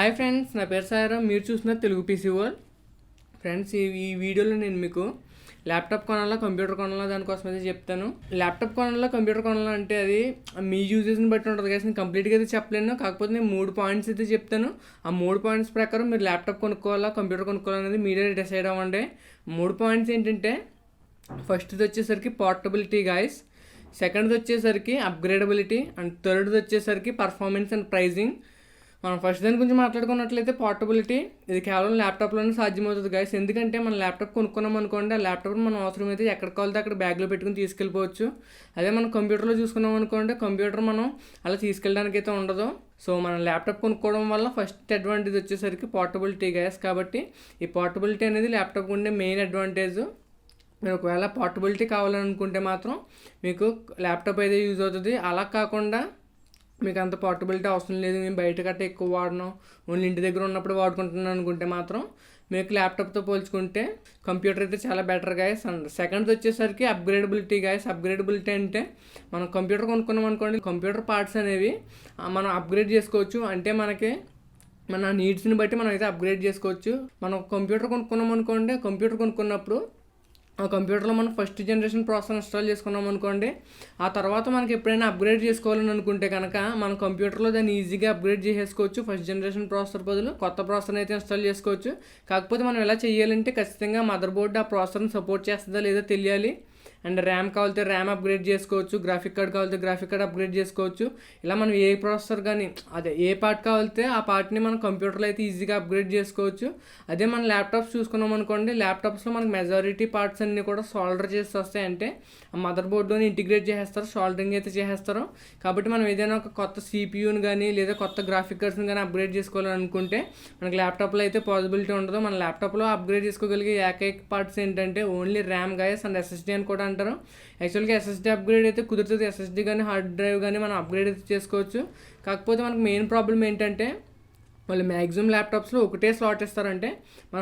Hi friends, నా పేరు సాయిరాం. మీరు చూస్తున్నారు తెలుగు పీసీ వరల్డ్. ఫ్రెండ్స్, ఈ వీడియోలో నేను మీకు ల్యాప్టాప్ కొనాలా కంప్యూటర్ కొనాలా దానికోసం అయితే చెప్తాను. ల్యాప్టాప్ కొనాలా కంప్యూటర్ కొనాలా అంటే అది మీ యూజెస్ని బట్టి ఉంటుంది కదా. నేను కంప్లీట్గా అయితే చెప్పలేను, కాకపోతే నేను 3 పాయింట్స్ అయితే చెప్తాను. ఆ 3 పాయింట్స్ ప్రకారం మీరు ల్యాప్టాప్ కొనుక్కోవాలా కంప్యూటర్ కొనుక్కోవాలనేది మీరే డిసైడ్ అవ్వండి. 3 పాయింట్స్ ఏంటంటే, ఫస్ట్ది వచ్చేసరికి పోర్టబిలిటీ గాయస్, సెకండ్ది వచ్చేసరికి అప్గ్రేడబిలిటీ, అండ్ థర్డ్ది వచ్చేసరికి పర్ఫార్మెన్స్ అండ్ ప్రైజింగ్. మనం ఫస్ట్ దాని గురించి మాట్లాడుకున్నట్లయితే పోర్టబిలిటీ, ఇది కేవలం ల్యాప్టాప్లోనే సాధ్యమవుతుంది గైస్. ఎందుకంటే మనం ల్యాప్టాప్ కొనుక్కున్నాం అనుకోండి, ఆ ల్యాప్టాప్ మనం అవసరమైతే ఎక్కడ కావాలితే అక్కడ బ్యాగ్లో పెట్టుకుని తీసుకెళ్ళిపోవచ్చు. అదే మనం కంప్యూటర్లో చూసుకున్నాం అనుకోండి, కంప్యూటర్ మనం అలా తీసుకెళ్ళడానికి అయితే ఉండదు. సో మనం ల్యాప్టాప్ కొనుక్కోవడం వల్ల ఫస్ట్ అడ్వాంటేజ్ వచ్చేసరికి పోర్టబిలిటీ గైస్. కాబట్టి ఈ పోర్టబిలిటీ అనేది ల్యాప్టాప్ ఉండే మెయిన్ అడ్వాంటేజ్. మీరు ఒకవేళ పోర్టబిలిటీ కావాలనుకుంటే మాత్రం మీకు ల్యాప్టాప్ అయితే యూజ్ అవుతుంది. అలా కాకుండా మీకు అంత పోర్టబిలిటీ అవసరం లేదు, నేను బయట గట్రా ఎక్కువ వాడను, ఓన్లీ ఇంటి దగ్గర ఉన్నప్పుడు వాడుకుంటున్నాను అనుకుంటే మాత్రం మీకు ల్యాప్టాప్తో పోల్చుకుంటే కంప్యూటర్ అయితే చాలా బెటర్ గైస్. అండ్ సెకండ్ది వచ్చేసరికి అప్గ్రేడబిలిటీ గైస్. అప్గ్రేడబిలిటీ అంటే మనం కంప్యూటర్ కొనుక్కున్నాం అనుకోండి, కంప్యూటర్ పార్ట్స్ అనేవి మనం అప్గ్రేడ్ చేసుకోవచ్చు. అంటే మన నీడ్స్ని బట్టి మనం అయితే అప్గ్రేడ్ చేసుకోవచ్చు. మనం కంప్యూటర్ కొనుక్కున్నాం అనుకోండి, కంప్యూటర్ కొనుక్కున్నప్పుడు ఆ కంప్యూటర్లో మనం ఫస్ట్ జనరేషన్ ప్రాసెసర్ ఇన్స్టాల్ చేసుకున్నాం అనుకోండి, ఆ తర్వాత మనకి ఎప్పుడైనా అప్గ్రేడ్ చేసుకోవాలని అనుకుంటే కనుక మనం కంప్యూటర్లో దాన్ని ఈజీగా అప్గ్రేడ్ చేసేసుకోవచ్చు. ఫస్ట్ జనరేషన్ ప్రాసెసర్ బదులు కొత్త ప్రాసెసర్ అయితే ఇన్స్టాల్ చేసుకోవచ్చు. కాకపోతే మనం ఎలా చేయాలంటే, ఖచ్చితంగా మదర్ బోర్డు ఆ ప్రాసెసర్ని సపోర్ట్ చేస్తుందా లేదో తెలియాలి. అండ్ ర్యామ్ కావాలితే ర్యామ్ అప్గ్రేడ్ చేసుకోవచ్చు, గ్రాఫిక్ కార్డ్ కావాలితే గ్రాఫిక్ కార్డ్ అప్గ్రేడ్ చేసుకోవచ్చు. ఇలా మనం ఏ ప్రాసెసర్ కానీ ఏ పార్ట్ కావాలితే ఆ పార్ట్ని మనం కంప్యూటర్లో అయితే ఈజీగా అప్గ్రేడ్ చేసుకోవచ్చు. అదే మన ల్యాప్టాప్స్ చూసుకున్నాం అనుకోండి, ల్యాప్టాప్స్లో మనకు మెజారిటీ పార్ట్స్ అన్నీ కూడా సోల్డర్ చేసి వస్తాయి. అంటే ఆ మదర్ బోర్డుని ఇంటిగ్రేట్ చేసేస్తారు, సోల్డరింగ్ అయితే చేసేస్తారు. కాబట్టి మనం ఏదైనా ఒక కొత్త సిపియూని కానీ లేదా కొత్త గ్రాఫిక్ కార్డ్స్ని కానీ అప్గ్రేడ్ చేసుకోవాలని అనుకుంటే మనకి ల్యాప్టాప్లో అయితే పాసిబిలిటీ ఉండదు. మన ల్యాప్టాప్లో అప్గ్రేడ్ చేసుకోగలిగే ఏకైక పార్ట్స్ ఏంటంటే only RAM guys and SSD అని కూడా అంటారు. యాక్చువల్గా ఎస్ఎస్డీ అప్గ్రేడ్ అయితే కుదురుతుంది, ఎస్ఎస్డీ కానీ హార్డ్ డ్రైవ్ కానీ మనం అప్గ్రేడ్ అయితే చేసుకోవచ్చు. కాకపోతే మనకు మెయిన్ ప్రాబ్లం ఏంటంటే, వాళ్ళు మ్యాక్సిమం ల్యాప్టాప్స్లో ఒకటే స్లాట్ ఇస్తారంటే, మన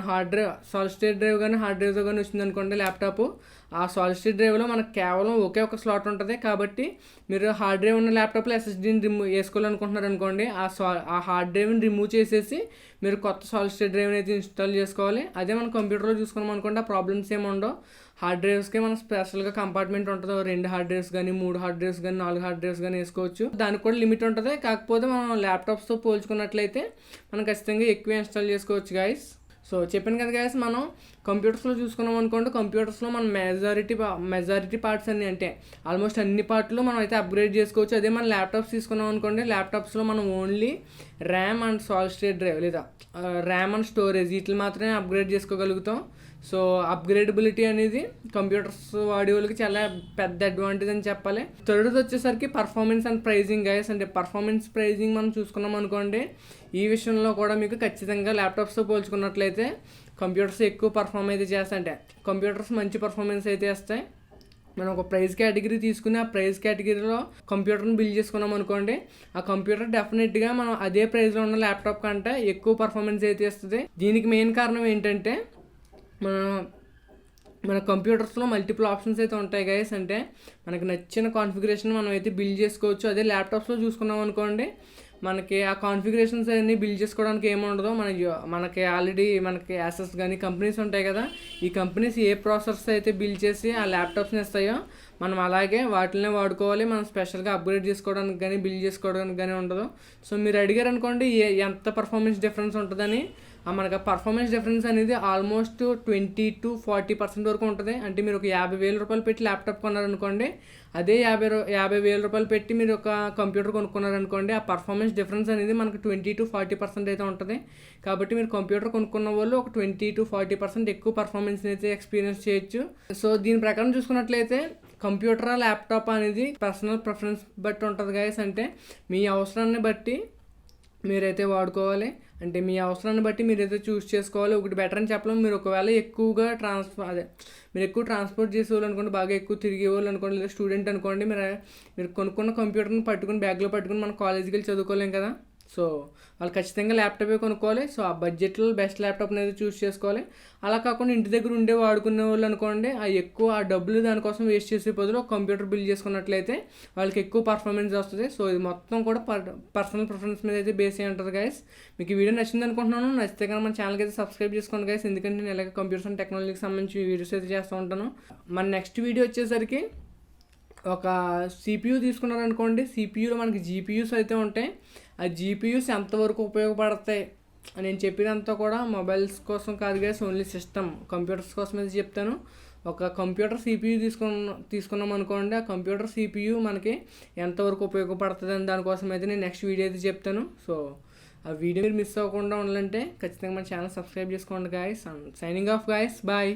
సాలిడ్ స్టేట్ డ్రైవ్ కానీ హార్డ్ డ్రైవ్ కానీ వచ్చింది అనుకోండి ల్యాప్టాప్, ఆ సాలిడ్ స్టేట్ డ్రైవ్లో మనకు కేవలం ఒకే ఒక స్లాట్ ఉంటుంది. కాబట్టి మీరు హార్డ్ డ్రైవ్ ఉన్న ల్యాప్టాప్లో ఎస్ఎస్డీని వేసుకోవాలనుకుంటున్నారు అనుకోండి, ఆ హార్డ్ డ్రైవ్ని రిమూవ్ చేసేసి మీరు కొత్త సాలిడ్ స్టేట్ డ్రైవ్ని అయితే ఇన్స్టాల్ చేసుకోవాలి. అదే మనం కంప్యూటర్లో చూసుకున్నాం అనుకోండి, ఆ ప్రాబ్లమ్స్ ఏమి ఉండవు. హార్డ్ డ్రైవ్స్కి మనం స్పెషల్గా కంపార్ట్మెంట్ ఉంటుంది, 2 హార్డ్ డ్రైవ్స్ కానీ 3 హార్డ్ డ్రైవ్స్ కానీ 4 హార్డ్ డ్రైవ్స్ కానీ వేసుకోవచ్చు. దానికి కూడా లిమిట్ ఉంటుంది. కాకపోతే మనం ల్యాప్టాప్స్తో పోల్చుకున్నట్లయితే మనం ఖచ్చితంగా ఎక్కువ ఇన్స్టాల్ చేసుకోవచ్చు గైస్. సో చెప్పాను కదా గైస్, మనం కంప్యూటర్స్లో చూసుకున్నాం అనుకోండి, కంప్యూటర్స్లో మనం మెజారిటీ పార్ట్స్ అన్నీ అంటే ఆల్మోస్ట్ అన్ని పార్ట్లు మనం అయితే అప్గ్రేడ్ చేసుకోవచ్చు. అదే మనం ల్యాప్టాప్స్ తీసుకున్నాం అనుకోండి, ల్యాప్టాప్స్లో మనం only RAM and solid state drive లేదా ర్యామ్ అండ్ స్టోరేజ్ వీటిని మాత్రమే అప్గ్రేడ్ చేసుకోగలుగుతాం. సో అప్గ్రేడబిలిటీ అనేది కంప్యూటర్స్ వాడే వాళ్ళకి చాలా పెద్ద అడ్వాంటేజ్ అని చెప్పాలి. థర్డ్ది వచ్చేసరికి పర్ఫార్మెన్స్ అండ్ ప్రైజింగ్ గైస్. అంటే పర్ఫార్మెన్స్ ప్రైజింగ్ మనం చూసుకున్నాం అనుకోండి, ఈ విషయంలో కూడా మీకు ఖచ్చితంగా ల్యాప్టాప్స్తో పోల్చుకున్నట్లయితే కంప్యూటర్స్ ఎక్కువ పర్ఫార్మ్ అయితే చేస్తాయి. అంటే కంప్యూటర్స్ మంచి పర్ఫార్మెన్స్ అయితే వేస్తాయి. మనం ఒక ప్రైస్ కేటగిరీ తీసుకుని ఆ ప్రైస్ కేటగిరీలో కంప్యూటర్ని బిల్డ్ చేసుకున్నాం అనుకోండి, ఆ కంప్యూటర్ డెఫినెట్గా మనం అదే ప్రైస్లో ఉన్న ల్యాప్టాప్ కంటే ఎక్కువ పర్ఫార్మెన్స్ అయితే ఇస్తుంది. దీనికి మెయిన్ కారణం ఏంటంటే, మన కంప్యూటర్స్లో మల్టిపుల్ ఆప్షన్స్ అయితే ఉంటాయి గైస్. అంటే మనకి నచ్చిన కాన్ఫిగరేషన్ మనం అయితే బిల్డ్ చేసుకోవచ్చు. అదే ల్యాప్టాప్స్లో చూసుకున్నాం అనుకోండి, మనకి ఆ కాన్ఫిగరేషన్స్ అన్నీ బిల్డ్ చేసుకోవడానికి ఏమి ఉండదు. మనకి ఆల్రెడీ మనకి యాసెస్ కానీ కంపెనీస్ ఉంటాయి కదా, ఈ కంపెనీస్ ఏ ప్రాసెసర్స్ అయితే బిల్డ్ చేసి ఆ ల్యాప్టాప్స్ని ఇస్తాయో మనం అలాగే వాటినే వాడుకోవాలి. మనం స్పెషల్గా అప్గ్రేడ్ చేసుకోవడానికి కానీ బిల్డ్ చేసుకోవడానికి కానీ ఉండదు. సో మీరు అడిగారు అనుకోండి ఎంత పర్ఫార్మెన్స్ డిఫరెన్స్ ఉంటుందని, మనకు ఆ పర్ఫార్మెన్స్ డిఫరెన్స్ అనేది ఆల్మోస్ట్ 20-40% వరకు ఉంటుంది. అంటే మీరు ఒక 50,000 రూపాయలు పెట్టి ల్యాప్టాప్ కొన్నారనుకోండి, అదే 50,000 రూపాయలు పెట్టి మీరు ఒక కంప్యూటర్ కొనుక్కున్నారనుకోండి, ఆ పర్ఫార్మెన్స్ డిఫరెన్స్ అనేది మనకు 20-40% అయితే ఉంటుంది. కాబట్టి మీరు కంప్యూటర్ కొనుక్కున్న వాళ్ళు ఒక 20-40% ఎక్కువ పర్ఫార్మెన్స్ అయితే ఎక్స్పీరియన్స్ చేయొచ్చు. సో దీని ప్రకారం చూసుకున్నట్లయితే కంప్యూటర్ ల్యాప్టాప్ అనేది పర్సనల్ ప్రిఫరెన్స్ బట్టి ఉంటుంది గైస్. అంటే మీ అవసరాన్ని బట్టి మీరైతే వాడుకోవాలి. అంటే మీ అవసరాన్ని బట్టి మీరైతే చూస్ చేసుకోవాలి. ఒకటి బెటర్ అని చెప్పలేం. మీరు ఒకవేళ ఎక్కువగా మీరు ఎక్కువ ట్రాన్స్పోర్ట్ చేసేవాళ్ళు అనుకోండి, బాగా ఎక్కువ తిరిగేవాళ్ళు అనుకోండి, లేదా స్టూడెంట్ అనుకోండి, మీరు కొనుక్కున్న కంప్యూటర్ని పట్టుకుని బ్యాగ్లో పట్టుకుని మన కాలేజీకి వెళ్ళి చదువుకోలేం కదా. సో వాళ్ళు ఖచ్చితంగా ల్యాప్టాపే కొనుక్కోవాలి. సో ఆ బడ్జెట్లో బెస్ట్ ల్యాప్టాప్ అనేది చూస్ చేసుకోవాలి. అలా కాకుండా ఇంటి దగ్గర ఉండే వాడుకునే వాళ్ళు అనుకోండి, ఆ డబ్బులు దానికోసం వేస్ట్ చేసే బదులు ఒక కంప్యూటర్ బిల్డ్ చేసుకున్నట్లయితే వాళ్ళకి ఎక్కువ పర్ఫార్మెన్స్ వస్తుంది. సో ఇది మొత్తం కూడా పర్సనల్ ప్రిఫరెన్స్ మీద అయితే బేస్ అయ్యి ఉంటుంది గైస్. మీకు ఈ వీడియో నచ్చింది అనుకుంటున్నాను. నచ్చితే కనుక మన ఛానల్కి అయితే సబ్స్క్రైబ్ చేసుకోండి గైస్, ఎందుకంటే నేను ఇలాగ కంప్యూటర్స్ అండ్ టెక్నాలజీకి సంబంధించి వీడియోస్ అయితే చేస్తూ ఉంటాను. మన నెక్స్ట్ వీడియో వచ్చేసరికి ఒక సిపియూ తీసుకున్నారనుకోండి, సిపియూలో మనకి జీపీయూస్ అయితే ఉంటాయి. ఆ జీపీయూస్ ఎంతవరకు ఉపయోగపడతాయి నేను చెప్పినంతా కూడా మొబైల్స్ కోసం కాదు గైస్, ఓన్లీ సిస్టమ్ కంప్యూటర్స్ కోసం అయితే చెప్తాను. ఒక కంప్యూటర్ సిపియూ తీసుకున్నాం అనుకోండి, ఆ కంప్యూటర్ సిపియూ మనకి ఎంతవరకు ఉపయోగపడుతుంది అని దానికోసం అయితే నేను నెక్స్ట్ వీడియో అయితే చెప్తాను. సో ఆ వీడియో మీరు మిస్ అవ్వకుండా ఉండాలంటే ఖచ్చితంగా మన ఛానల్ సబ్స్క్రైబ్ చేసుకోండి guys. Signing off guys, bye.